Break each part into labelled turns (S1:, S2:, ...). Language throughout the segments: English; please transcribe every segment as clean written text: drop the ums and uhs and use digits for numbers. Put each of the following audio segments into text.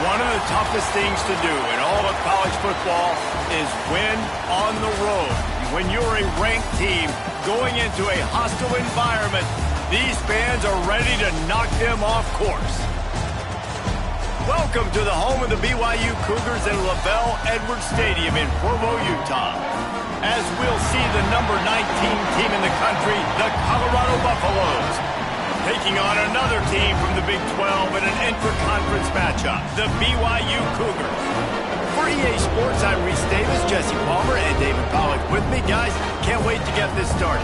S1: One of the toughest things to do in all of college football is win on the road. When you're a ranked team going into a hostile environment, these fans are ready to knock them off course. Welcome to the home of the BYU Cougars in LaVell Edwards Stadium in Provo, Utah. As we'll see the number 19 team in the country, the Colorado Buffaloes, taking on another team from the Big 12 in an intra-conference matchup, the BYU Cougars. For EA Sports, I'm Reese Davis, Jesse Palmer, and David Pollack with me. Guys, can't wait to get this started.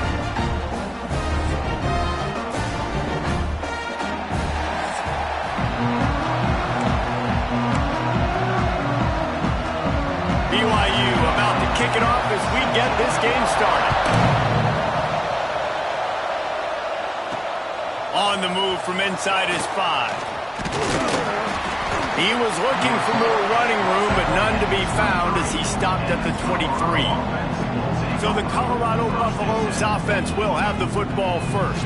S1: BYU about to kick it off as we get this game started. On the move from inside his 5. He was looking for more running room, but none to be found as he stopped at the 23. So the Colorado Buffaloes offense will have the football first.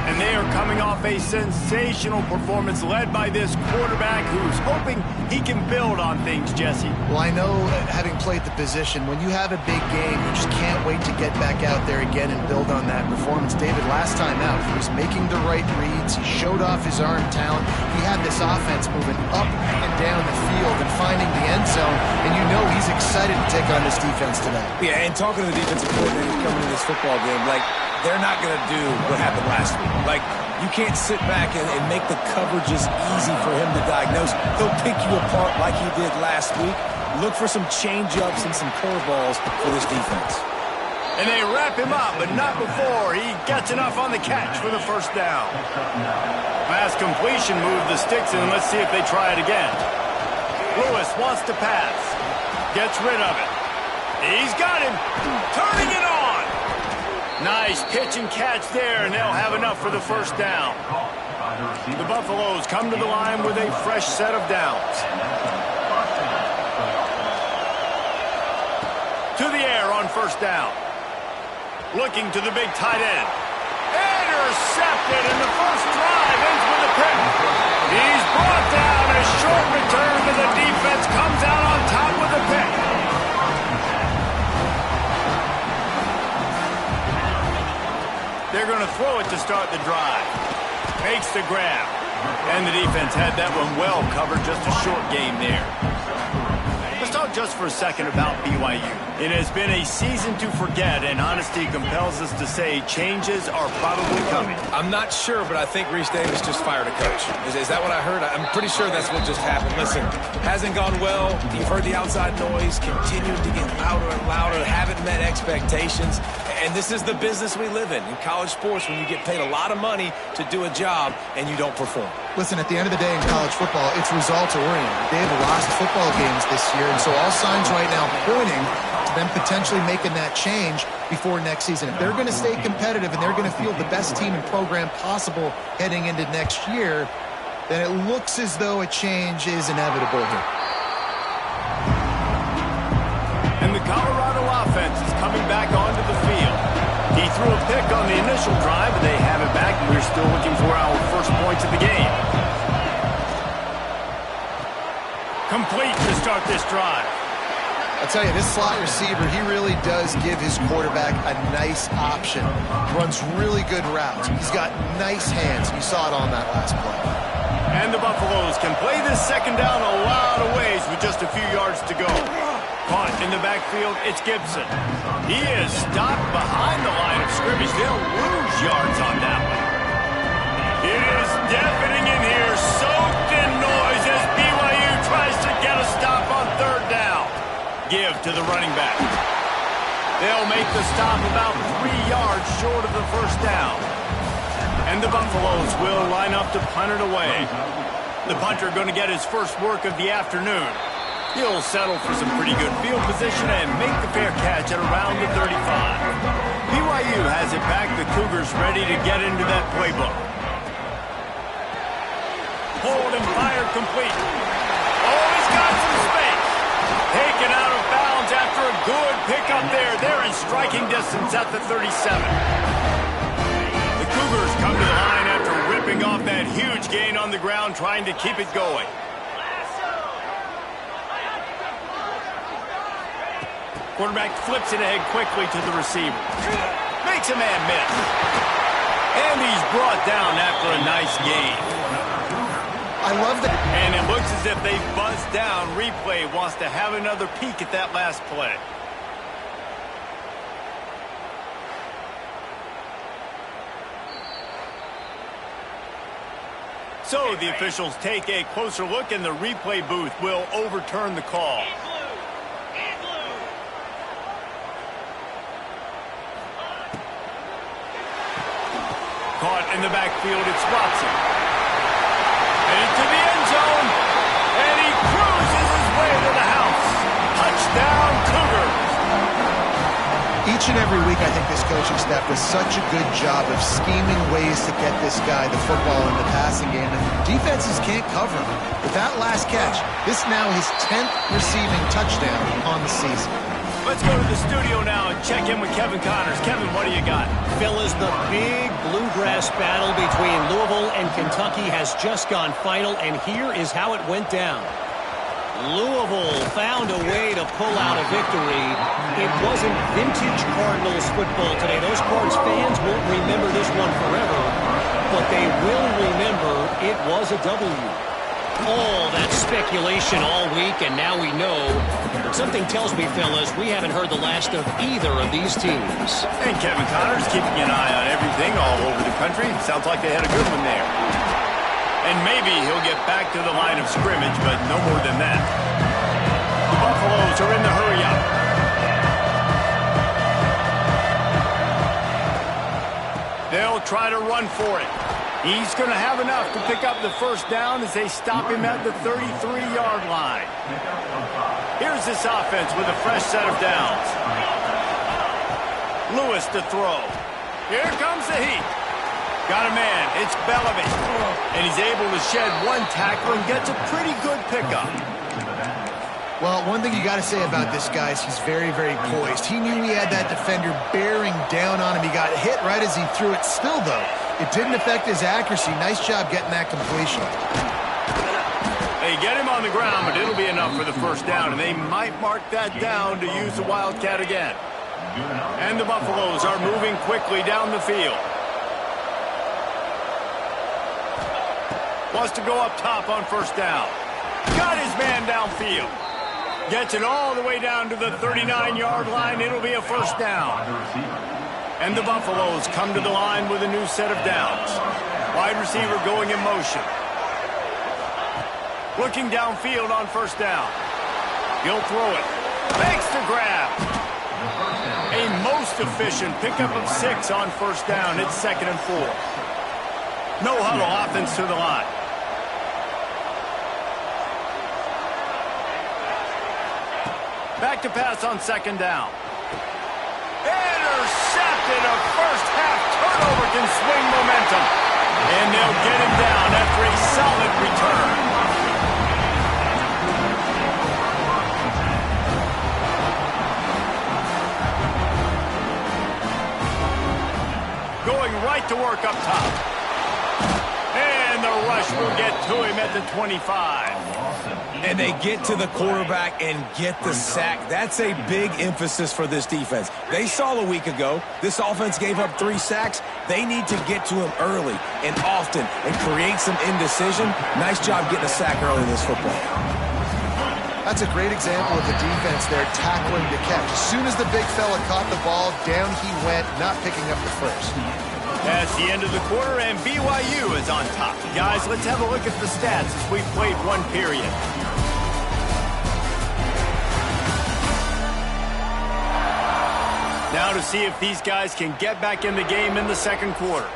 S1: And they are coming off a sensational performance led by this quarterback who's hoping he can build on things, Jesse.
S2: Well, I know, having played the position, when you have a big game, you just can't wait to get back out there again and build on that performance. David, last time out, he was making the right reads. He showed off his arm talent. He had this offense moving up and down the field and finding the end zone. And you know he's excited to take on this defense today.
S3: Yeah, and talking to the defensive coordinator coming to this football game, they're not going to do what happened last week. You can't sit back and make the coverages easy for him to diagnose. He'll pick you apart like he did last week. Look for some change-ups and some curveballs for this defense.
S1: And they wrap him up, but not before he gets enough on the catch for the first down. Pass completion moved the sticks, and let's see if they try it again. Lewis wants to pass. Gets rid of it. He's got him. Turning it on. Nice pitch and catch there, and they'll have enough for the first down. The Buffaloes come to the line with a fresh set of downs. To the air on first down. Looking to the big tight end. Intercepted, and the first drive ends with a pick. He's brought down. A short return to the defense comes out on top with a pick. They're going to throw it to start the drive. Makes the grab. And the defense had that one well covered. Just a short game there. Let's talk just for a second about BYU. It has been a season to forget, and honesty compels us to say changes are probably coming.
S3: I'm not sure, but I think Reese Davis just fired a coach. Is that what I heard? I'm pretty sure that's what just happened. Listen, hasn't gone well. You've heard the outside noise, continued to get louder and louder, haven't met expectations. And this is the business we live in college sports, when you get paid a lot of money to do a job and you don't perform.
S2: Listen, at the end of the day in college football, it's results-oriented. They have lost football games this year, and so all signs right now pointing to them potentially making that change before next season. If they're going to stay competitive and they're going to field the best team and program possible heading into next year, then it looks as though a change is inevitable here.
S1: And the Colorado offense is coming back onto the field. He threw a pick on the initial drive, but they have it back, and we're still looking for our first points of the game. Complete to start this drive.
S2: I'll tell you, this slot receiver, he really does give his quarterback a nice option. Runs really good routes. He's got nice hands. You saw it on that last play.
S1: And the Buffaloes can play this second down a lot of ways with just a few yards to go. Caught in the backfield, it's Gibson. He is stopped behind the line of scrimmage. They'll lose yards on that one. It is deafening in here, soaked in noise as BYU tries to get a stop on third down. Give to the running back. They'll make the stop about 3 yards short of the first down. And the Buffaloes will line up to punt it away. The punter going to get his first work of the afternoon. He'll settle for some pretty good field position and make the fair catch at around the 35. BYU has it back. The Cougars ready to get into that playbook. Hold and fired complete. Oh, he's got some space. Taken out of bounds after a good pickup there. They're in striking distance at the 37. The Cougars come to the line after ripping off that huge gain on the ground, trying to keep it going. Quarterback flips it ahead quickly to the receiver. Makes a man miss. And he's brought down after a nice gain.
S2: I love that.
S1: And it looks as if they buzzed down. Replay wants to have another peek at that last play. So the officials take a closer look, and the replay booth will overturn the call. Caught in the backfield, it's Watson. Headed to the end zone, and he cruises his way to the house. Touchdown, Cougars.
S2: Each and every week, I think this coaching staff does such a good job of scheming ways to get this guy the football in the passing game, and defenses can't cover him. With that last catch, this now his 10th receiving touchdown on the season.
S1: Let's go to the studio now and check in with Kevin Connors. Kevin, what do you got?
S4: Fellas, the big bluegrass battle between Louisville and Kentucky has just gone final, and here is how it went down. Louisville found a way to pull out a victory. It wasn't vintage Cardinals football today. Those Cards fans won't remember this one forever, but they will remember it was a W. All that speculation all week, and now we know. Something tells me, fellas, we haven't heard the last of either of these teams.
S1: And Kevin Connors keeping an eye on everything all over the country. Sounds like they had a good one there. And maybe he'll get back to the line of scrimmage, but no more than that. The Buffaloes are in the hurry-up. They'll try to run for it. He's going to have enough to pick up the first down as they stop him at the 33-yard line. Here's this offense with a fresh set of downs. Lewis to throw. Here comes the heat. Got a man. It's Bellamy. And he's able to shed one tackle and gets a pretty good pickup.
S2: Well, one thing you got to say about this guy is he's very, very poised. He knew he had that defender bearing down on him. He got hit right as he threw it. Still, though, it didn't affect his accuracy. Nice job getting that completion.
S1: They get him on the ground, but it'll be enough for the first down, and they might mark that down to use the Wildcat again. And the Buffaloes are moving quickly down the field. Wants to go up top on first down. Got his man downfield. Gets it all the way down to the 39-yard line. It'll be a first down. And the Buffaloes come to the line with a new set of downs. Wide receiver going in motion. Looking downfield on first down. He'll throw it. Makes the grab. A most efficient pickup of 6 on first down. It's 2nd and 4. No huddle offense to the line. Back to pass on 2nd down. Intercepted. A first-half turnover can swing momentum. And they'll get him down after a solid return. Going right to work up top. And the rush will get to him at the 25.
S3: And they get to the quarterback and get the sack. That's a big emphasis for this defense. They saw a week ago, this offense gave up 3 sacks. They need to get to him early and often and create some indecision. Nice job getting a sack early in this football.
S2: That's a great example of the defense there tackling the catch. As soon as the big fella caught the ball, down he went, not picking up the first.
S1: That's the end of the quarter, and BYU is on top. Guys, let's have a look at the stats as we've played one period. Now to see if these guys can get back in the game in the second quarter.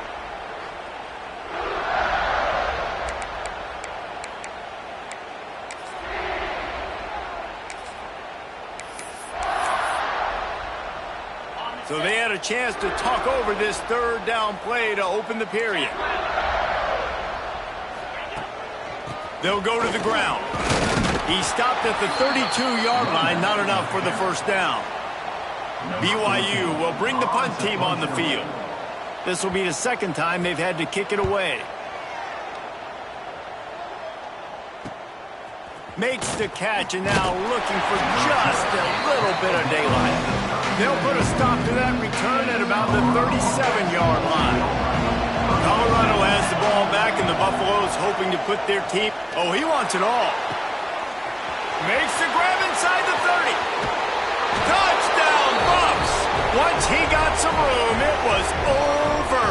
S1: So they had a chance to talk over this third down play to open the period. They'll go to the ground. He stopped at the 32-yard line, not enough for the first down. BYU will bring the punt team on the field. This will be the second time they've had to kick it away. Makes the catch and now looking for just a little bit of daylight. They'll put a stop to that return at about the 37-yard line. Colorado has the ball back and the Buffaloes hoping to put their team. Oh, he wants it all. Makes the grab inside the 30. Touchdown, Buffs! Once he got some room, it was over.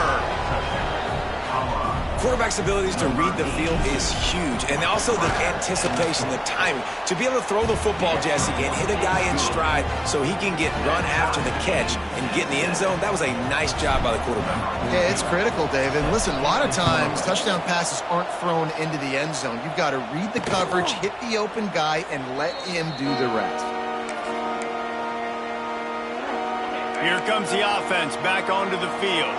S3: Quarterback's abilities to read the field is huge, and also the anticipation, the timing. To be able to throw the football, Jesse, and hit a guy in stride so he can get run after the catch and get in the end zone, that was a nice job by the quarterback.
S2: Yeah, it's critical, Dave. And listen, a lot of times touchdown passes aren't thrown into the end zone. You've got to read the coverage, hit the open guy, and let him do the rest.
S1: Here comes the offense back onto the field.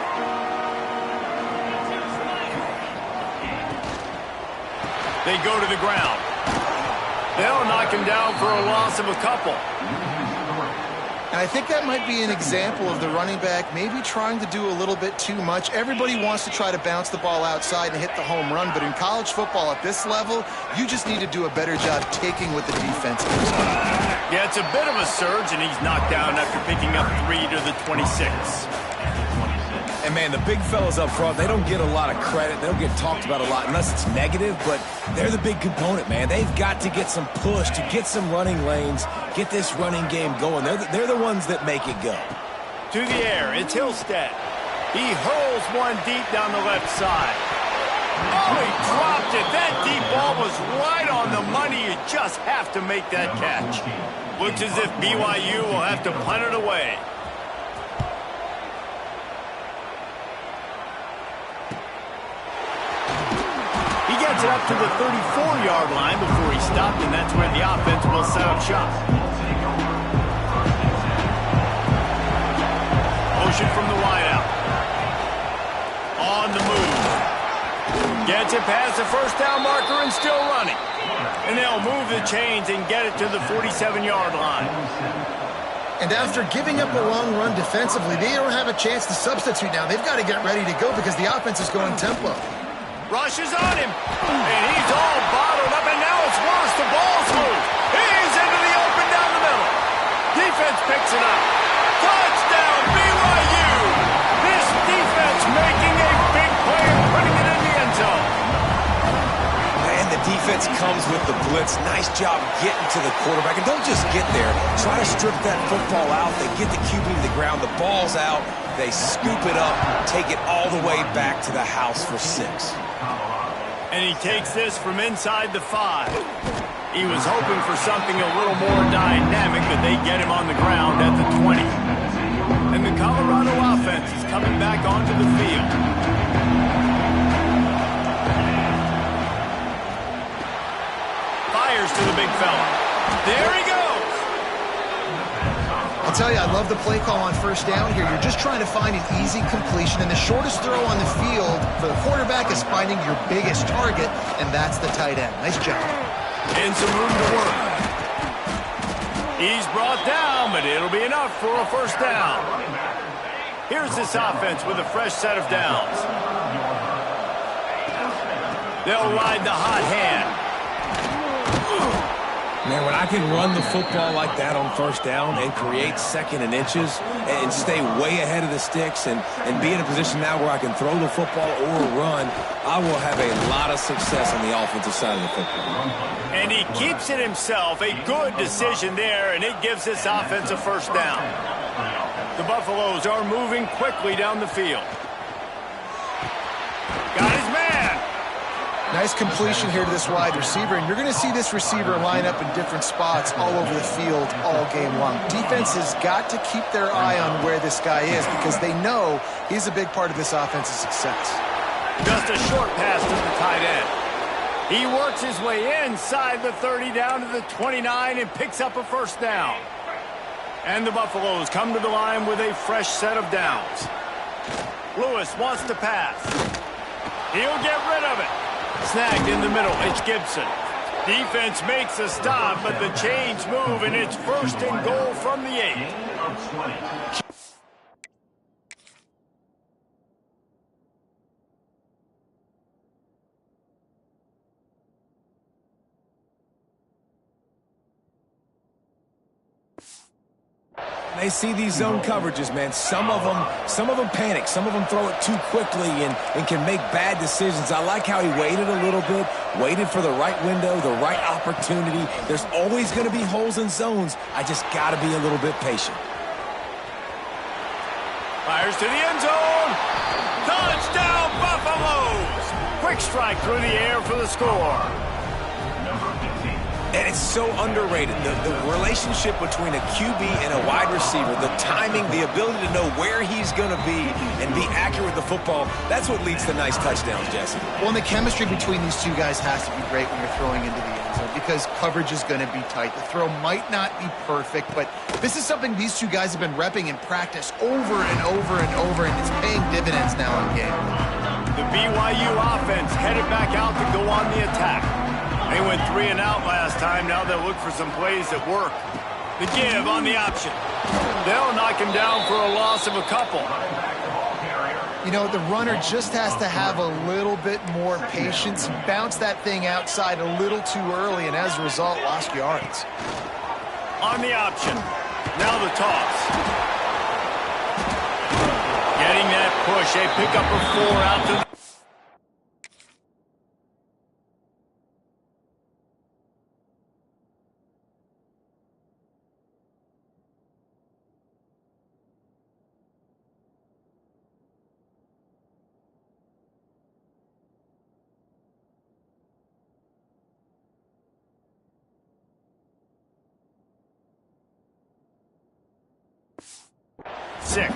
S1: They go to the ground. They'll knock him down for a loss of a couple.
S2: And I think that might be an example of the running back maybe trying to do a little bit too much. Everybody wants to try to bounce the ball outside and hit the home run, but in college football at this level, you just need to do a better job taking what the defense gives you.
S1: Yeah, it's a bit of a surge, and he's knocked down after picking up 3 to the 26.
S3: And, man, the big fellas up front, they don't get a lot of credit. They don't get talked about a lot unless it's negative, but they're the big component, man. They've got to get some push, to get some running lanes, get this running game going. They're the ones that make it go.
S1: To the air, it's Hillstead. He hurls one deep down the left side. Oh, he dropped it. That deep ball was right on the money. You just have to make that catch. Looks as if BYU will have to punt it away. Gets it up to the 34-yard line before he stopped, and that's where the offense will set up shop. Motion from the wideout. On the move. Gets it past the first down marker and still running. And they'll move the chains and get it to the 47-yard line.
S2: And after giving up a long run defensively, they don't have a chance to substitute now. They've got to get ready to go because the offense is going tempo.
S1: Rushes on him, and he's all bottled up, and now it's worse. The ball's loose. He's into the open down the middle. Defense picks it up. Touchdown, BYU. This defense making a big play and putting it in the end zone.
S3: And the defense comes with the blitz. Nice job getting to the quarterback. And don't just get there. Try to strip that football out. They get the QB to the ground. The ball's out. They scoop it up, take it all the way back to the house for 6.
S1: And he takes this from inside the 5. He was hoping for something a little more dynamic, but they get him on the ground at the 20. And the Colorado offense is coming back onto the field. Fires to the big fella. There he goes.
S2: I'll tell you, I love the play call on first down here. You're just trying to find an easy completion, and the shortest throw on the field for the quarterback is finding your biggest target, and that's the tight end. Nice job.
S1: And some room to work. He's brought down, but it'll be enough for a first down. Here's this offense with a fresh set of downs. They'll ride the hot hand.
S3: Man, when I can run the football like that on first down and create second and inches and stay way ahead of the sticks and be in a position now where I can throw the football or run, I will have a lot of success on the offensive side of the football.
S1: And he keeps it himself. A good decision there, and it gives this offense a first down. The Buffaloes are moving quickly down the field. Got his man.
S2: Nice completion here to this wide receiver, and you're going to see this receiver line up in different spots all over the field all game long. Defense has got to keep their eye on where this guy is because they know he's a big part of this offense's success.
S1: Just a short pass to the tight end. He works his way inside the 30 down to the 29 and picks up a first down. And the Buffaloes come to the line with a fresh set of downs. Lewis wants to pass. He'll get rid of it. Snagged in the middle, it's Gibson. Defense makes a stop, but the chains move, and it's first and goal from the 8.
S3: I see these zone coverages, man. Some of them panic. Some of them throw it too quickly and can make bad decisions. I like how he waited a little bit, waited for the right window, the right opportunity. There's always going to be holes in zones. I just got to be a little bit patient.
S1: Fires to the end zone. Touchdown, Buffaloes! Quick strike through the air for the score.
S3: And it's so underrated. The relationship between a QB and a wide receiver, the timing, the ability to know where he's going to be and be accurate with the football, that's what leads to nice touchdowns, Jesse.
S2: Well, and the chemistry between these two guys has to be great when you're throwing into the end zone because coverage is going to be tight. The throw might not be perfect, but this is something these two guys have been repping in practice over and over and over, and it's paying dividends now in game.
S1: The BYU offense headed back out to go on the attack. They went 3 and out last time. Now they'll look for some plays that work. The give on the option. They'll knock him down for a loss of a couple.
S2: You know, the runner just has to have a little bit more patience. He bounced that thing outside a little too early, and as a result, lost yards.
S1: On the option. Now the toss. Getting that push. A pickup of 4 out to the 6.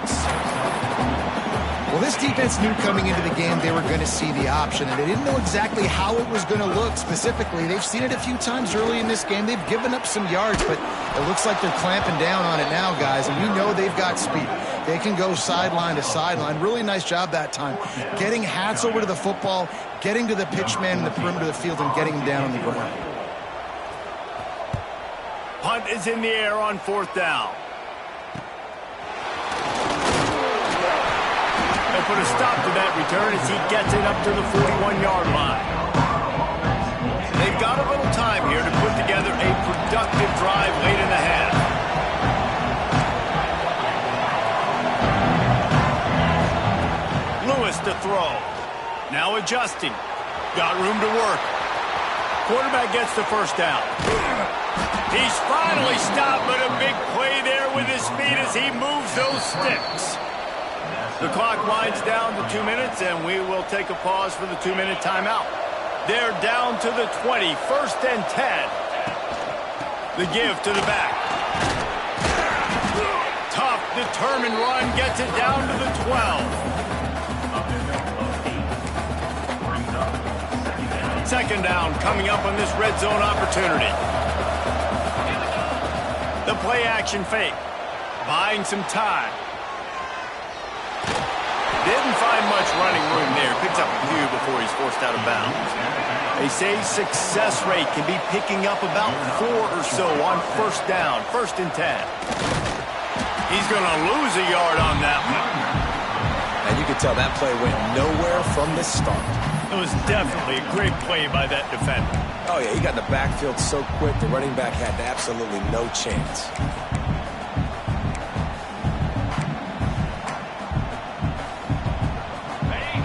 S2: Well, this defense knew coming into the game they were going to see the option, and they didn't know exactly how it was going to look specifically. They've seen it a few times early in this game. They've given up some yards, but it looks like they're clamping down on it now, guys, and we know they've got speed. They can go sideline to sideline. Really nice job that time. Getting Hats over to the football, getting to the pitch man in the perimeter of the field, and getting him down on the ground.
S1: Punt is in the air on 4th down. They'll put a stop to that return as he gets it up to the 41-yard line. They've got a little time here to put together a productive drive late in the half. Lewis to throw. Now adjusting. Got room to work. Quarterback gets the first down. He's finally stopped, but a big play there with his feet as he moves those sticks. The clock winds down to 2 minutes, and we will take a pause for the 2-minute timeout. They're down to the 20, 1st and 10. The give to the back. Tough, determined run gets it down to the 12. 2nd down coming up on this red zone opportunity. The play action fake. Buying some time. Didn't find much running room there. Picks up a few before he's forced out of bounds. They say success rate can be picking up about 4 or so on 1st down, 1st and 10. He's going to lose a yard on that one.
S3: And you can tell that play went nowhere from the start.
S1: It was definitely a great play by that defender.
S3: Oh, yeah, he got in the backfield so quick, the running back had absolutely no chance.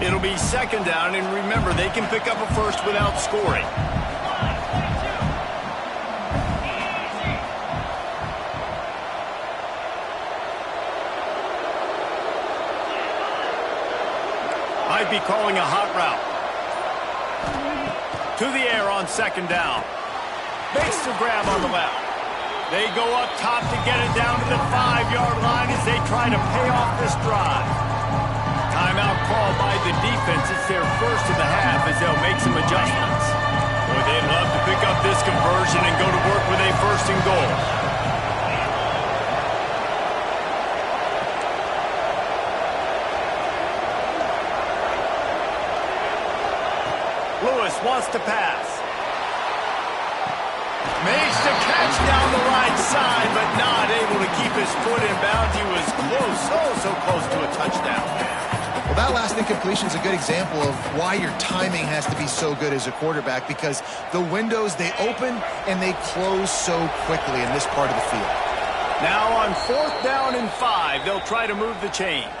S1: It'll be 2nd down, and remember, they can pick up a first without scoring. Might be calling a hot route. To the air on 2nd down. Makes the grab on the left. They go up top to get it down to the 5-yard line as they try to pay off this drive. Timeout called by the defense. It's their first of the half as they'll make some adjustments. Boy, they'd love to pick up this conversion and go to work with a 1st and goal. Lewis wants to pass. Makes the catch down the right side, but not able to keep his foot in bounds. He was close, so close to a touchdown.
S2: Well, that last incompletion is a good example of why your timing has to be so good as a quarterback, because the windows, they open and they close so quickly in this part of the field.
S1: Now on 4th down and 5, they'll try to move the chains.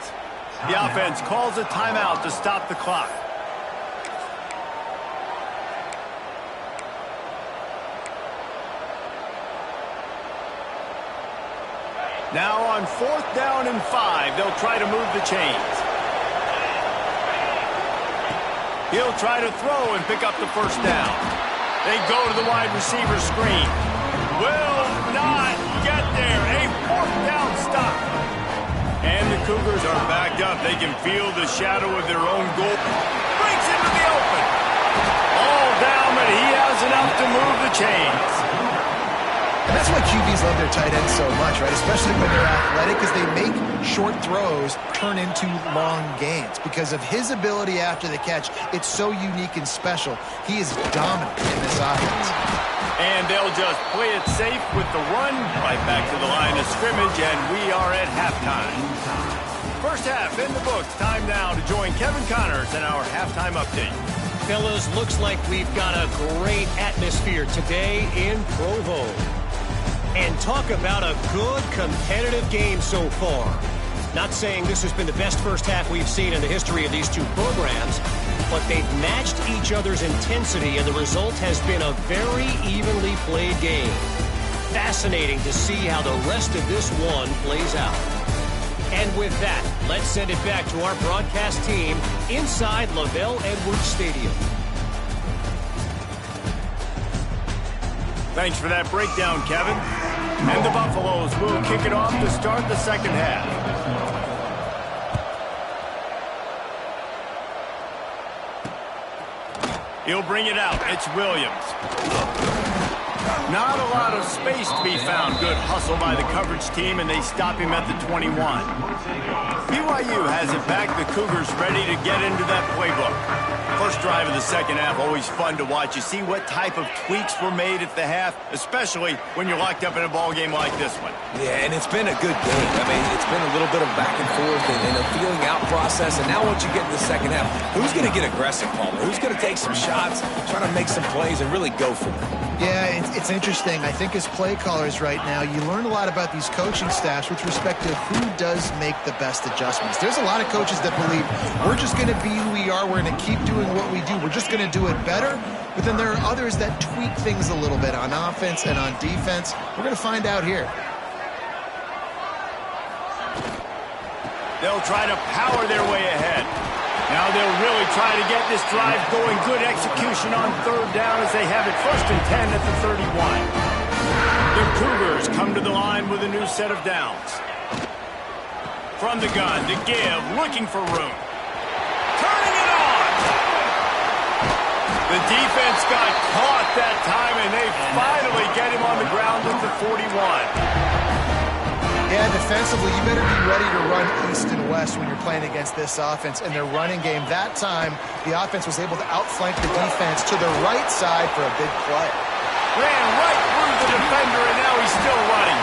S1: The offense calls a timeout to stop the clock. Now on 4th down and 5, they'll try to move the chains. He'll try to throw and pick up the first down. They go to the wide receiver screen. Will not get there. A 4th down stop. And the Cougars are backed up. They can feel the shadow of their own goal. Breaks into the open. All down, but he has enough to move the chains.
S2: And that's why QBs love their tight ends so much, right? Especially when they're athletic, because they make short throws turn into long gains. Because of his ability after the catch, it's so unique and special. He is dominant in this offense.
S1: And they'll just play it safe with the run right back to the line of scrimmage, and we are at halftime. First half in the books. Time now to join Kevin Connors in our halftime update.
S4: Fellas, looks like we've got a great atmosphere today in Provo. And talk about a good competitive game so far. Not saying this has been the best first half we've seen in the history of these two programs, but they've matched each other's intensity, and the result has been a very evenly played game. Fascinating to see how the rest of this one plays out. And with that, let's send it back to our broadcast team inside LaVell Edwards Stadium.
S1: Thanks for that breakdown, Kevin. And the Buffaloes will kick it off to start the second half. He'll bring it out. It's Williams. Not a lot of space to be found. Good hustle by the coverage team, and they stop him at the 21. BYU has it back. The Cougars ready to get into that playbook. First drive of the second half, always fun to watch. You see what type of tweaks were made at the half, especially when you're locked up in a ball game like this one.
S3: Yeah, and it's been a good game. I mean, it's been a little bit of back and forth and a feeling out process. And now once you get in the second half, who's going to get aggressive, Palmer? Who's going to take some shots, try to make some plays, and really go for it?
S2: Yeah, it's interesting. I think as play callers right now, you learn a lot about these coaching staffs with respect to who does make the best adjustments. There's a lot of coaches that believe we're just going to be who we are. We're going to keep doing what we do. We're just going to do it better. But then there are others that tweak things a little bit on offense and on defense. We're going to find out here.
S1: They'll try to power their way ahead. Now they'll really try to get this drive going. Good execution on third down as they have it 1st and 10 at the 31. The Cougars come to the line with a new set of downs. From the gun to give, looking for room. Turning it on! The defense got caught that time, and they finally get him on the ground at the 41.
S2: Yeah, defensively, you better be ready to run east and west when you're playing against this offense and their running game. That time, the offense was able to outflank the defense to the right side for a big play.
S1: Ran right through the defender, and now he's still running.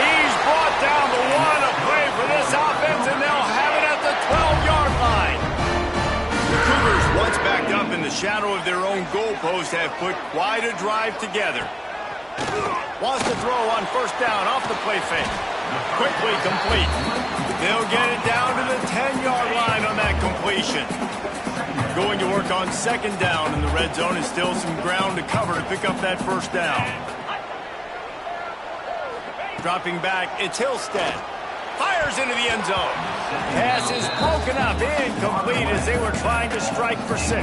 S1: He's brought down the one, a play for this offense, and they'll have it at the 12-yard line. The Cougars, once backed up in the shadow of their own goalpost, have put quite a drive together. Wants to throw on 1st down off the play fake. Quickly complete. They'll get it down to the 10-yard line on that completion. Going to work on 2nd down in the red zone, and still some ground to cover to pick up that 1st down. Dropping back, it's Hillstead. Fires into the end zone. Pass is broken up, incomplete as they were trying to strike for 6.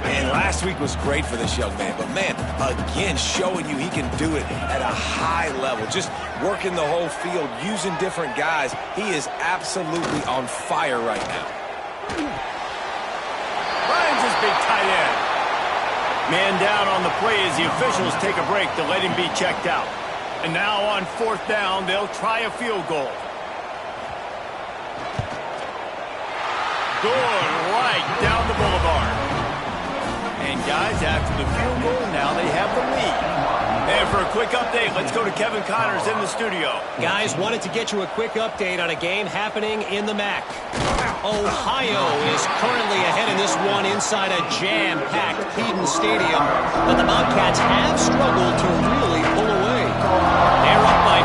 S3: And last week was great for this young man. But, man, again, showing you he can do it at a high level. Just working the whole field, using different guys. He is absolutely on fire right now.
S1: Ryan's his big tight end. Man down on the play as the officials take a break to let him be checked out. And now on 4th down, they'll try a field goal. Good right down the boulevard. And guys, after the field goal, now they have the lead. And for a quick update, let's go to Kevin Connors in the studio.
S4: Guys, wanted to get you a quick update on a game happening in the MAC. Ohio is currently ahead in this one inside a jam-packed Peden Stadium, but the Bobcats have struggled to really pull away. They're up by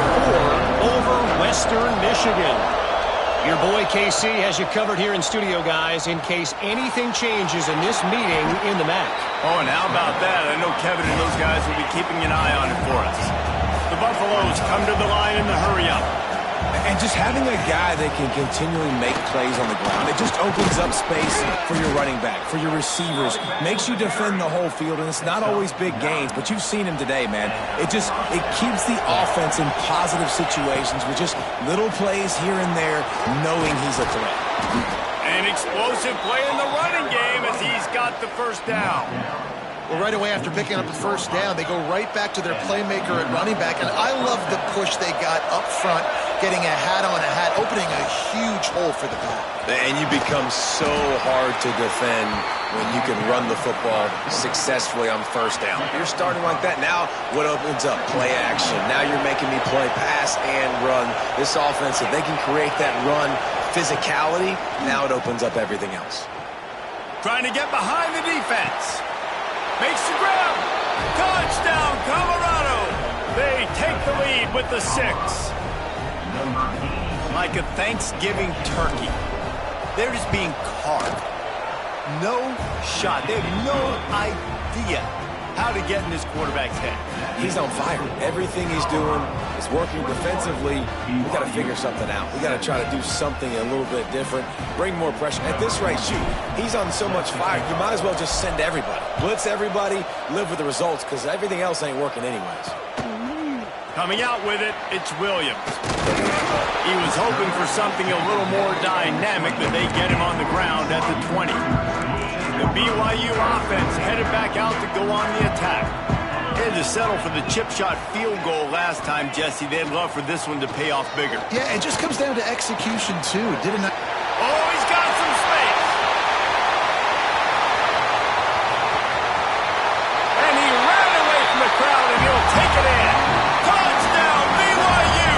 S4: 4 over Western Michigan. Your boy KC has you covered here in studio, guys, in case anything changes in this meeting in the MAC.
S1: Oh, and how about that? I know Kevin and those guys will be keeping an eye on it for us. The Buffaloes come to the line in the hurry-up.
S3: And just having a guy that can continually make plays on the ground, it just opens up space for your running back, for your receivers, makes you defend the whole field, and it's not always big gains, but you've seen him today, man. It keeps the offense in positive situations with just little plays here and there, knowing he's a threat.
S1: An explosive play in the running game as he's got the first down.
S2: Well, right away after picking up the first down, they go right back to their playmaker at running back, and I love the push they got up front, getting a hat on a hat, opening a huge hole for the back.
S3: And you become so hard to defend when you can run the football successfully on first down. You're starting like that. Now what opens up? Play action. Now you're making me play pass and run. This offense, if they can create that run physicality, now it opens up everything else.
S1: Trying to get behind the defense. Makes the grab. Touchdown, Colorado. They take the lead with the 6. Like a Thanksgiving turkey. They're just being carved. No shot. They have no idea how to get in this quarterback's head.
S3: He's on fire. Everything he's doing is working defensively. We got to figure something out. We got to try to do something a little bit different. Bring more pressure. At this rate, shoot, he's on so much fire, you might as well just send everybody. Blitz everybody, live with the results, because everything else ain't working anyways.
S1: Coming out with it, it's Williams. He was hoping for something a little more dynamic, but they get him on the ground at the 20. The BYU offense headed back out to go on the attack. They had to settle for the chip shot field goal last time, Jesse. They'd love for this one to pay off bigger.
S2: Yeah, it just comes down to execution, too.
S1: Oh, he's got some space. And he ran away from the crowd, and he'll take it in. Touchdown, BYU!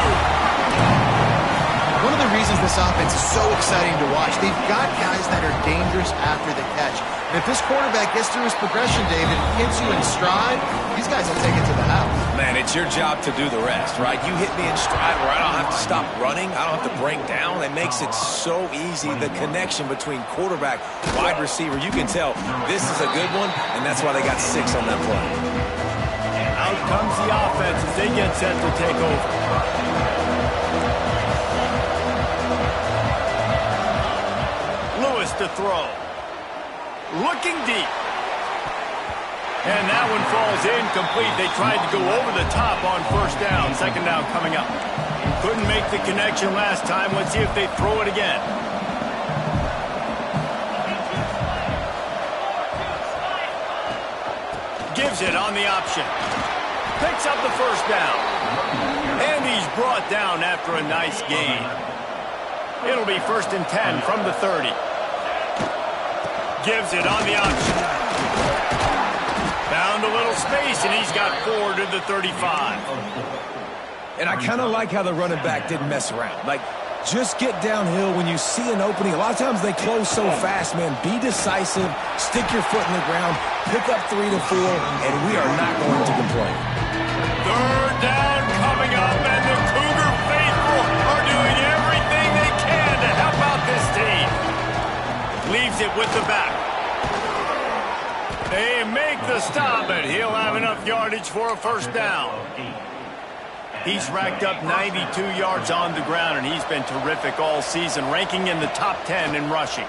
S2: One of the reasons this offense is so exciting to watch, they've got guys that are dangerous after the catch. And if this quarterback gets through his progression, David, hits you in stride, these guys will take it to the house.
S3: Man, it's your job to do the rest, right? You hit me in stride where I don't have to stop running. I don't have to break down. It makes it so easy. The connection between quarterback, wide receiver, you can tell this is a good one, and that's why they got 6 on that play.
S1: Out comes the offense as they get set to take over. Lewis to throw. Looking deep. And that one falls incomplete. They tried to go over the top on first down. Second down coming up. Couldn't make the connection last time. Let's see if they throw it again. Gives it on the option. Picks up the first down. And he's brought down after a nice gain. It'll be 1st and 10 from the 30. Gives it on the option. Found a little space, and he's got 4 to the 35.
S3: And I kind of like how the running back didn't mess around. Like, just get downhill when you see an opening. A lot of times they close so fast, man. Be decisive, stick your foot in the ground, pick up 3 to 4, and we are not going to complain.
S1: 3rd down coming up, and the Cougar faithful are doing everything they can to help out this team. Leaves it with the back. They make the stop, but he'll have enough yardage for a first down. He's racked up 92 yards on the ground, and he's been terrific all season, ranking in the top 10 in rushing.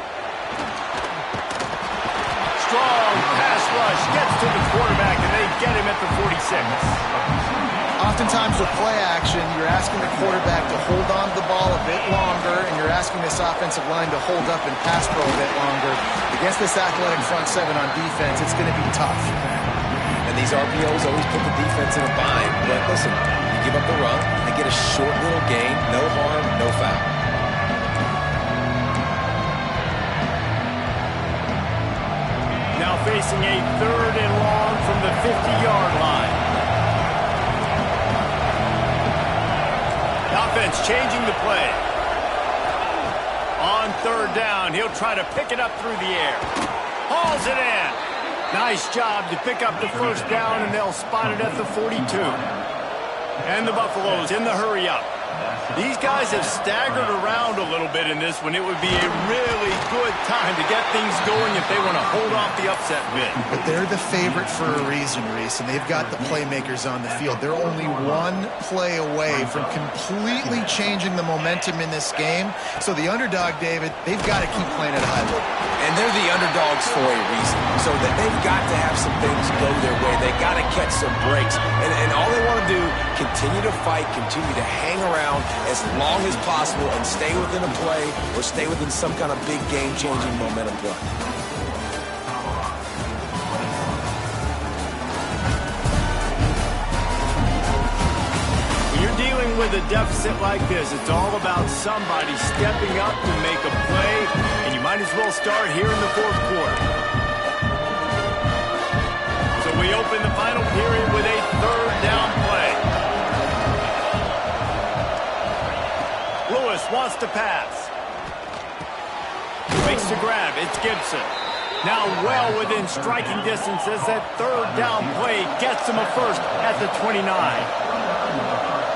S1: Strong pass rush gets to the quarterback, and they get him at the 46.
S2: Oftentimes with play action, you're asking the quarterback to hold on to the ball a bit longer, and you're asking this offensive line to hold up and pass pro a bit longer. Against this athletic front 7 on defense, it's going to be tough.
S3: And these RPOs always put the defense in a bind. But listen, you give up the run, they get a short little gain, no harm, no foul.
S1: Now facing a 3rd and long from the 50-yard line. Offense changing the play. On 3rd down, he'll try to pick it up through the air. Hauls it in. Nice job to pick up the first down, and they'll spot it at the 42. And the Buffaloes in the hurry-up. These guys have staggered around a little bit in this one. It would be a really good time to get things going if they want to hold off the upset bid.
S2: But they're the favorite for a reason, Reese, and they've got the playmakers on the field. They're only one play away from completely changing the momentum in this game. So the underdog, David, they've got to keep playing at a high level.
S3: And they're the underdogs for a reason. So that they've got to have some things go their way. They got to catch some breaks. And all they want to do, continue to fight, continue to hang around as long as possible and stay within a play or stay within some kind of big game-changing momentum play.
S1: When you're dealing with a deficit like this, it's all about somebody stepping up to make a play, and you might as well start here in the fourth quarter. So we open the final period with a third down play. Lewis wants to pass. Makes the grab. It's Gibson. Now well within striking distance as that third down play gets him a first at the 29.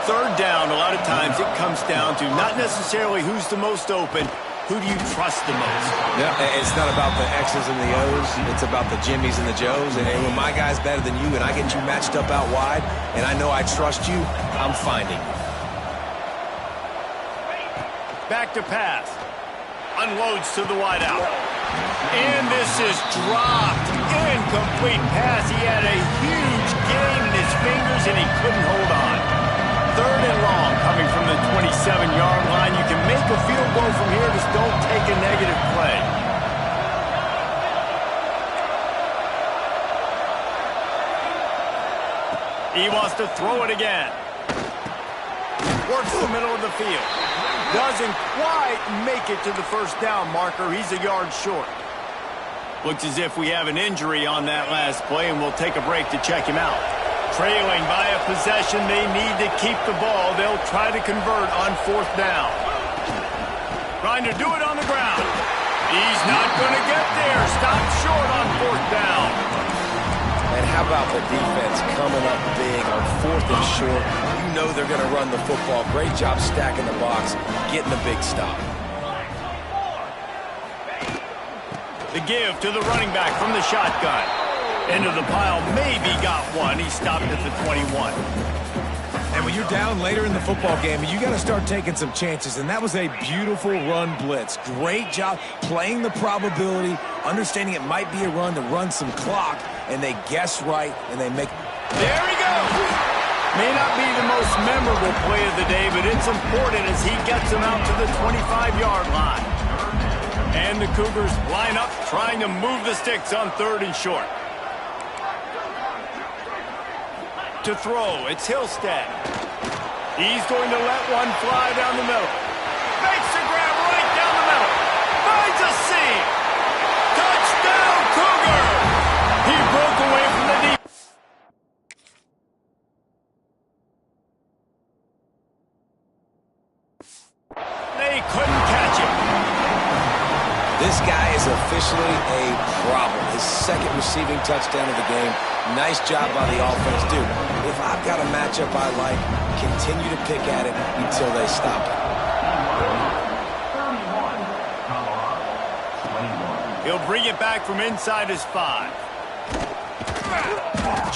S1: Third down, a lot of times it comes down to not necessarily who's the most open, who do you trust the most?
S3: Yeah, it's not about the X's and the O's. It's about the Jimmys and the Joes. And when my guy's better than you and I get you matched up out wide and I know I trust you, I'm finding you.
S1: Back to pass. Unloads to the wideout. And this is dropped. Incomplete pass. He had a huge gain in his fingers and he couldn't hold on. Third and long coming from the 27-yard line. You can make a field goal from here. Just don't take a negative play. He wants to throw it again. Works the middle of the field. Doesn't quite make it to the first down marker. He's a yard short. Looks as if we have an injury on that last play, and we'll take a break to check him out. Trailing by a possession, they need to keep the ball. They'll try to convert on fourth down. Trying to do it on the ground. He's not going to get there. Stop short on fourth down.
S3: And how about the defense coming up big on fourth and short? You know they're going to run the football. Great job stacking the box, getting a big stop.
S1: The give to the running back from the shotgun. Into the pile, maybe got one. He stopped at the 21.
S3: And when you're down later in the football game, you got to start taking some chances. And that was a beautiful run blitz. Great job playing the probability, understanding it might be a run to run some clock, and they guess right, and they make...
S1: There he goes! May not be the most memorable play of the day, but it's important as he gets him out to the 25-yard line. And the Cougars line up, trying to move the sticks on third and short. To throw, it's Hillstead. He's going to let one fly down the middle. Makes the grab right down the middle. Finds a seam. Touchdown, Cougar! He broke away from the deep. They couldn't catch him.
S3: This guy is officially a problem. His second receiving touchdown of the game. Nice job by the offense. Dude, if I've got a matchup I like, continue to pick at it until they stop it.
S1: He'll bring it back from inside his 5.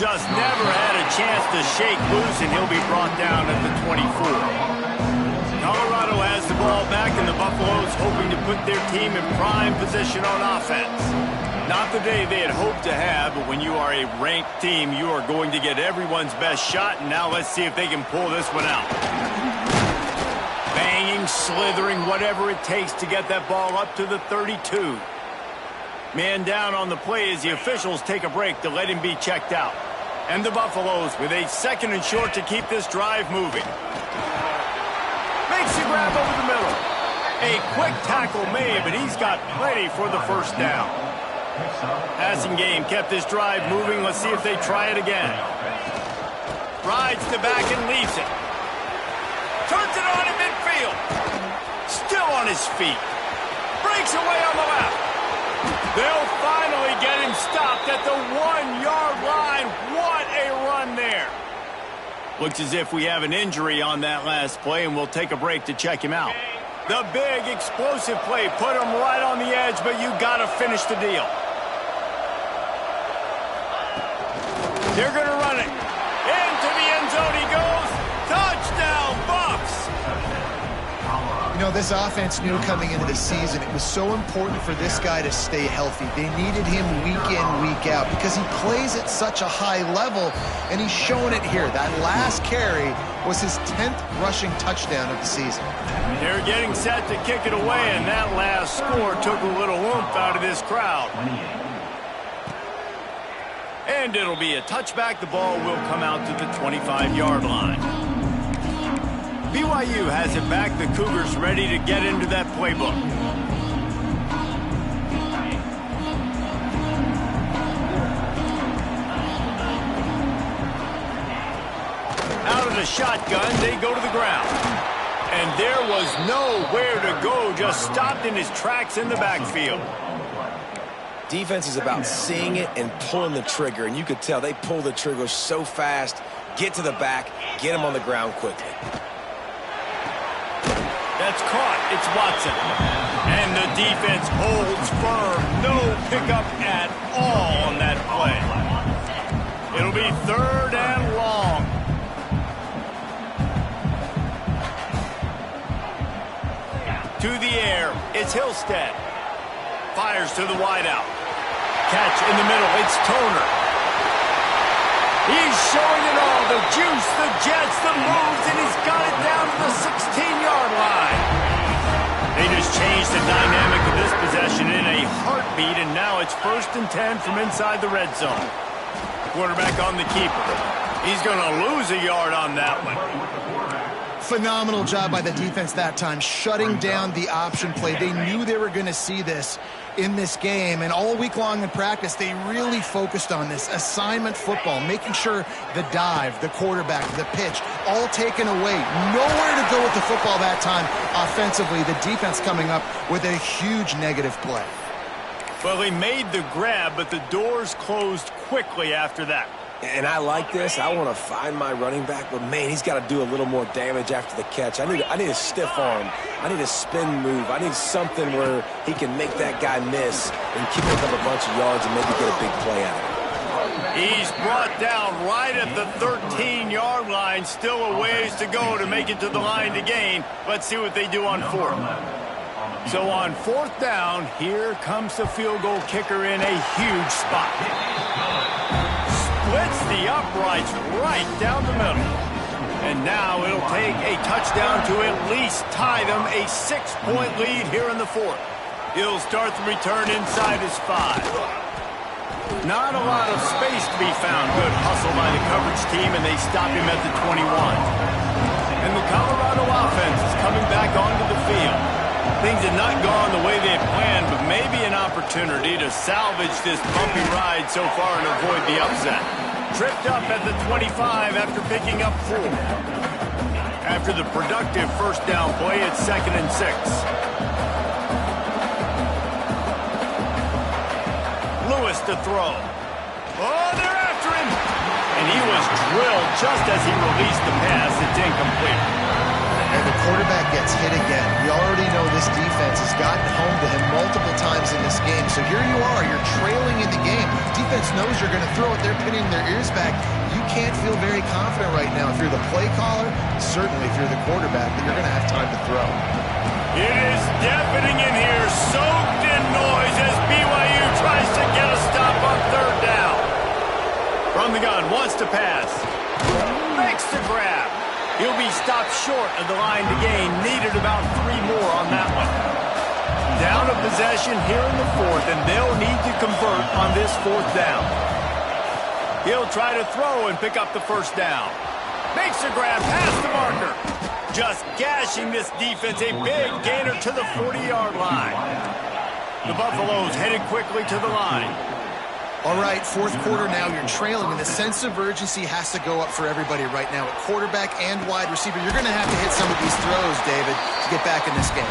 S1: Just never had a chance to shake loose, and he'll be brought down at the 24. Colorado has the ball back, and the Buffaloes hoping to put their team in prime position on offense. Not the day they had hoped to have, but when you are a ranked team, you are going to get everyone's best shot, and now let's see if they can pull this one out. Banging, slithering, whatever it takes to get that ball up to the 32. Man down on the play as the officials take a break to let him be checked out. And the Buffaloes with a second and short to keep this drive moving. Makes the grab over the middle. A quick tackle made, but he's got plenty for the first down. Passing game kept this drive moving. Let's see if they try it again. Rides the back and leaves it. Turns it on in midfield. Still on his feet. Breaks away on the left. They'll finally get him stopped at the 1-yard line. What a run there. Looks as if we have an injury on that last play, and we'll take a break to check him out. The big explosive play put him right on the edge, but you got to finish the deal. They're going to run it. Into the end zone he goes. Touchdown, Buffs!
S2: You know, this offense knew coming into the season it was so important for this guy to stay healthy. They needed him week in, week out because he plays at such a high level, and he's showing it here. That last carry was his 10th rushing touchdown of the season.
S1: They're getting set to kick it away, and that last score took a little oomph out of this crowd. And it'll be a touchback. The ball will come out to the 25-yard line. BYU has it back. The Cougars ready to get into that playbook. Out of the shotgun, they go to the ground. And there was nowhere to go, just stopped in his tracks in the backfield.
S3: Defense is about seeing it and pulling the trigger, and you could tell they pull the trigger so fast, get to the back, get him on the ground quickly.
S1: That's caught. It's Watson. And the defense holds firm. No pickup at all on that play. It'll be 3rd and long. To the air. It's Hillstead. Fires to the wideout. Catch in the middle. It's Toner. He's showing it all. The juice, the jets, the moves, and he's got it down to the 16-yard line. They just changed the dynamic of this possession in a heartbeat, and now it's 1st and 10 from inside the red zone. Quarterback on the keeper. He's going to lose a yard on that one.
S2: Phenomenal job by the defense that time, shutting down the option play. They knew they were going to see this in this game, and all week long in practice, they really focused on this assignment football, making sure the dive, the quarterback, the pitch, all taken away. Nowhere to go with the football that time offensively. The defense coming up with a huge negative play.
S1: Well, he made the grab, but the doors closed quickly after that.
S3: And I like this. I want to find my running back, but, man, he's got to do a little more damage after the catch. I need a stiff arm. I need a spin move. I need something where he can make that guy miss and pick up a bunch of yards and maybe get a big play out of it.
S1: He's brought down right at the 13-yard line. Still a ways to go to make it to the line to gain. Let's see what they do on 4th. So on 4th down, here comes the field goal kicker in a huge spot. Splits the uprights right down the middle. And now it'll take a touchdown to at least tie them a 6-point lead here in the 4th. He'll start the return inside his 5. Not a lot of space to be found. Good hustle by the coverage team, and they stop him at the 21. And the Colorado offense is coming back onto the field. Things have not gone the way they had planned, but maybe an opportunity to salvage this bumpy ride so far and avoid the upset. Tripped up at the 25 after picking up 4. After the productive 1st down play, it's 2nd and 6. Lewis to throw. Oh, they're after him! And he was drilled just as he released the pass. It's incomplete.
S2: And the quarterback gets hit again. We already know this defense has gotten home to him multiple times in this game. So here you are, you're trailing in the game. Defense knows you're going to throw it. They're pinning their ears back. You can't feel very confident right now if you're the play caller, certainly if you're the quarterback, that you're going to have time to throw.
S1: It is deafening in here, soaked in noise as BYU tries to get a stop on 3rd down. From the gun, wants to pass. Makes the grab. He'll be stopped short of the line to gain. Needed about 3 more on that one. Down a possession here in the 4th, and they'll need to convert on this 4th down. He'll try to throw and pick up the 1st down. Makes a grab past the marker. Just gashing this defense. A big gainer to the 40-yard line. The Buffaloes headed quickly to the line.
S2: All right, fourth quarter now, you're trailing, and the sense of urgency has to go up for everybody right now. At quarterback and wide receiver, you're going to have to hit some of these throws, David, to get back in this game.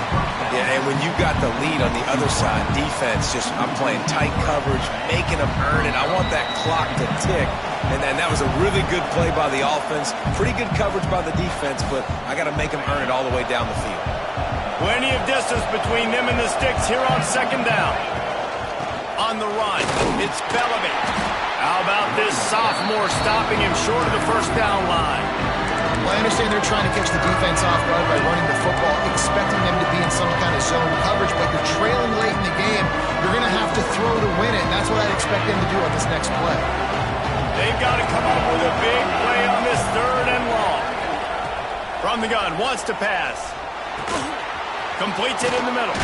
S3: Yeah, and when you got the lead on the other side, defense, I'm playing tight coverage, making them earn it. I want that clock to tick, and that was a really good play by the offense. Pretty good coverage by the defense, but I got to make them earn it all the way down the field.
S1: Plenty of distance between them and the sticks here on second down. On the run, it's Bellamy. How about this sophomore stopping him short of the first down line?
S2: Well, I understand they're trying to catch the defense off guard by running the football, expecting them to be in some kind of zone coverage, but you're trailing late in the game. You're going to have to throw to win it, and that's what I'd expect them to do on this next play.
S1: They've got to come up with a big play on this third and long. From the gun, wants to pass. Completes it in the middle.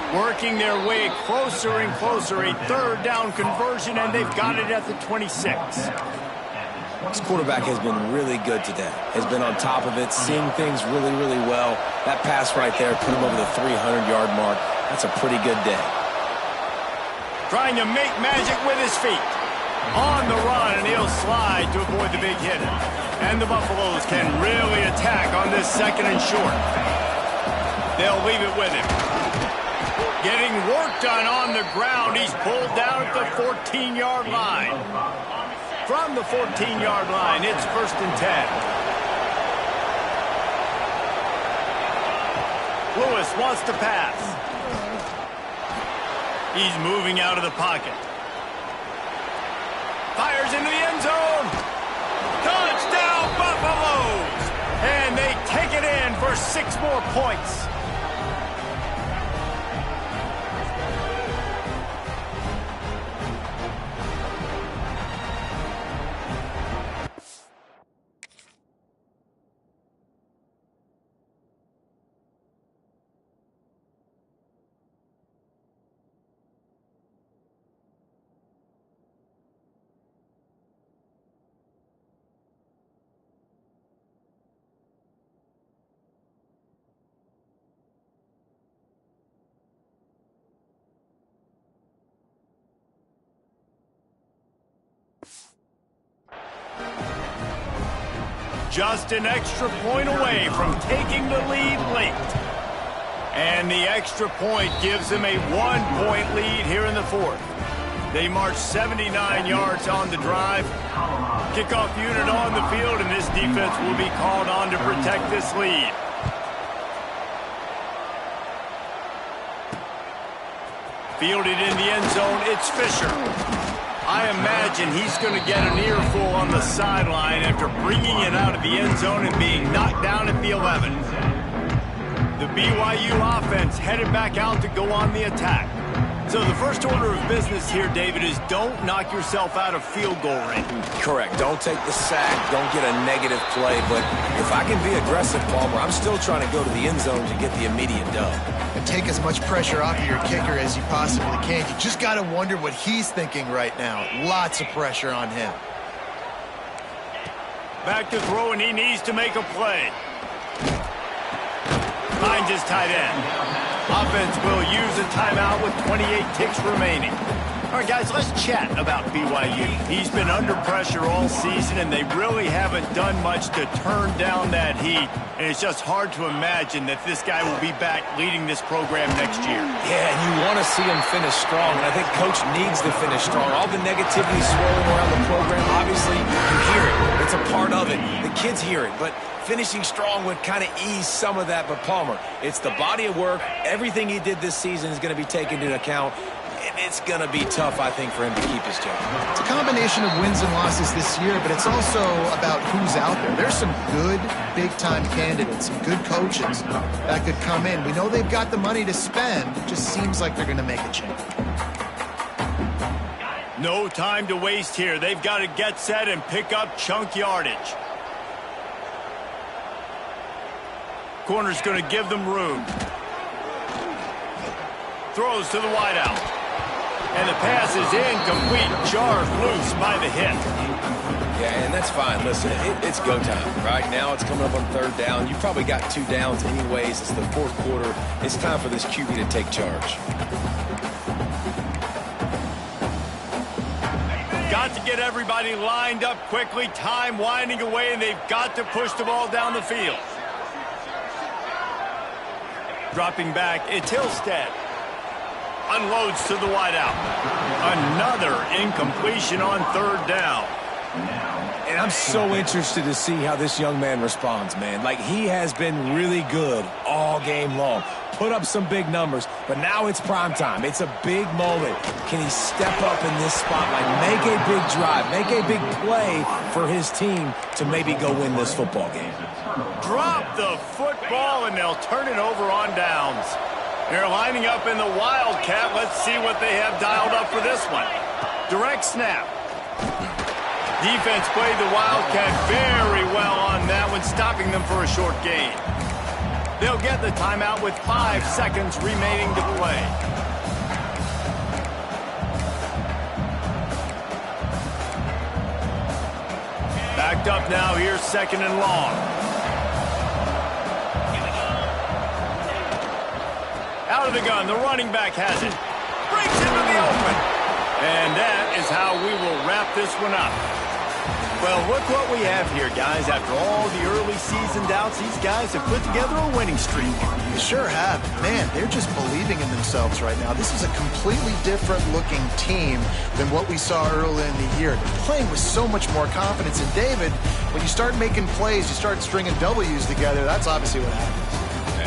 S1: Working their way closer and closer, a third down conversion, and they've got it at the 26.
S3: This quarterback has been really good today. Has been on top of it, seeing things really, really well. That pass right there put him over the 300-yard mark. That's a pretty good day.
S1: Trying to make magic with his feet. On the run, and he'll slide to avoid the big hit. And the Buffaloes can really attack on this second and short. They'll leave it with him. Getting work done on the ground. He's pulled down at the 14-yard line. From the 14-yard line, it's 1st and 10. Lewis wants to pass. He's moving out of the pocket. Fires into the end zone. Touchdown, Buffaloes! And they take it in for 6 more points. Just an extra point away from taking the lead late. And the extra point gives them a 1-point lead here in the fourth. They march 79 yards on the drive. Kickoff unit on the field, and this defense will be called on to protect this lead. Fielded in the end zone, it's Fisher. I imagine he's going to get an earful on the sideline after bringing it out of the end zone and being knocked down at the 11. The BYU offense headed back out to go on the attack. So the first order of business here, David, is don't knock yourself out of field goal range.
S3: Correct. Don't take the sack. Don't get a negative play. But if I can be aggressive, Palmer, I'm still trying to go to the end zone to get the immediate dub.
S2: And take as much pressure off of your kicker as you possibly can. You just got to wonder what he's thinking right now. Lots of pressure on him.
S1: Back to throw, and he needs to make a play. Finds his tight end. Offense will use a timeout with 28 ticks remaining. All right, guys, let's chat about BYU. He's been under pressure all season, and they really haven't done much to turn down that heat. And it's just hard to imagine that this guy will be back leading this program next year.
S3: Yeah, and you want to see him finish strong, and I think Coach needs to finish strong. All the negativity swirling around the program, obviously, you hear it. It's a part of it. The kids hear it, but finishing strong would kind of ease some of that. But Palmer, it's the body of work. Everything he did this season is going to be taken into account. And it's going to be tough, I think, for him to keep his job.
S2: It's a combination of wins and losses this year, but it's also about who's out there. There's some good, big-time candidates, some good coaches that could come in. We know they've got the money to spend. It just seems like they're going to make a change.
S1: No time to waste here. They've got to get set and pick up chunk yardage. Corner's going to give them room. Throws to the wideout. And the pass is incomplete. Jarred loose by the hit.
S3: Yeah, and that's fine. Listen, it's go time. Right now it's coming up on third down. You've probably got 2 downs anyways. It's the fourth quarter. It's time for this QB to take charge.
S1: got to get everybody lined up quickly. Time winding away, and they've got to push the ball down the field. Dropping back, it's Hillstead. Unloads to the wideout. Another incompletion on third down.
S3: And I'm so interested to see how this young man responds, man. Like, he has been really good all game long. Put up some big numbers, but now it's prime time. It's a big moment. Can he step up in this spotlight, make a big drive, make a big play for his team to maybe go win this football game?
S1: Drop the football, and they'll turn it over on downs. They're lining up in the Wildcat. Let's see what they have dialed up for this one. Direct snap. Defense played the Wildcat very well on that one, stopping them for a short gain. They'll get the timeout with 5 seconds remaining to play. Backed up now, here's 2nd and long. Out of the gun, the running back has it. Breaks into the open. And that is how we will wrap this one up. Well, look what we have here, guys. After all the early season doubts, these guys have put together a winning streak.
S2: They sure have. Man, they're just believing in themselves right now. This is a completely different looking team than what we saw early in the year. They're playing with so much more confidence. And David, when you start making plays, you start stringing W's together, that's obviously what happens.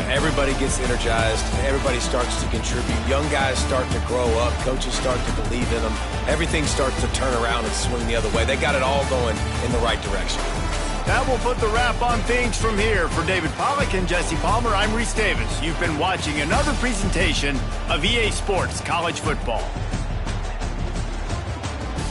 S3: Everybody gets energized. Everybody starts to contribute. Young guys start to grow up. Coaches start to believe in them. Everything starts to turn around and swing the other way. They got it all going in the right direction.
S1: That will put the wrap on things from here. For David Pollack and Jesse Palmer, I'm Reese Davis. You've been watching another presentation of EA Sports College Football.